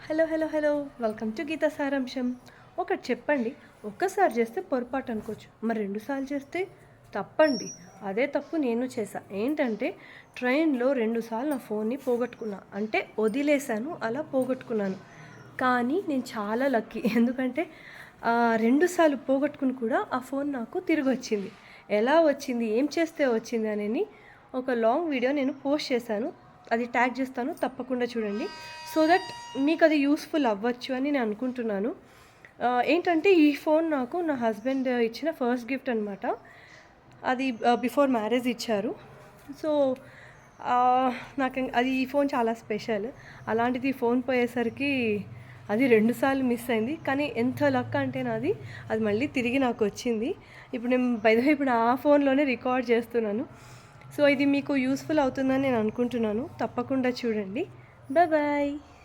Hello hello hello welcome to Gita సారాంశం. ఒకటి చెప్పండి, ఒక్కసారి చేస్తే పొరపాటు అనుకోవచ్చు, మరి రెండుసార్లు చేస్తే తప్పండి. అదే తప్పు నేను చేశా. ఏంటంటే ట్రైన్లో రెండుసార్లు నా ఫోన్ని పోగొట్టుకున్నా, అంటే వదిలేశాను, అలా పోగొట్టుకున్నాను. కానీ నేను చాలా లక్కీ, ఎందుకంటే రెండుసార్లు పోగొట్టుకుని కూడా ఆ ఫోన్ నాకు తిరిగి వచ్చింది. ఎలా వచ్చింది, ఏం చేస్తే వచ్చింది అనేది ఒక లాంగ్ వీడియో నేను పోస్ట్ చేశాను. అది ట్యాగ్ చేస్తాను, తప్పకుండా చూడండి. సో దట్ మీకు అది యూస్ఫుల్ అవ్వచ్చు అని నేను అనుకుంటున్నాను. ఏంటంటే ఈ ఫోన్ నాకు నా హస్బెండ్ ఇచ్చిన ఫస్ట్ గిఫ్ట్ అనమాట. అది బిఫోర్ మ్యారేజ్ ఇచ్చారు. సో నాకు అది ఈ ఫోన్ చాలా స్పెషల్. అలాంటిది ఫోన్ పోయేసరికి అది రెండుసార్లు మిస్ అయింది. కానీ ఎంత లక్ అంటే నాది, అది మళ్ళీ తిరిగి నాకు వచ్చింది. ఇప్పుడు నేను ఇప్పుడు ఆ ఫోన్లోనే రికార్డ్ చేస్తున్నాను. సో ఇది మీకు యూస్ఫుల్ అవుతుందని నేను అనుకుంటున్నాను. తప్పకుండా చూడండి. Bye bye.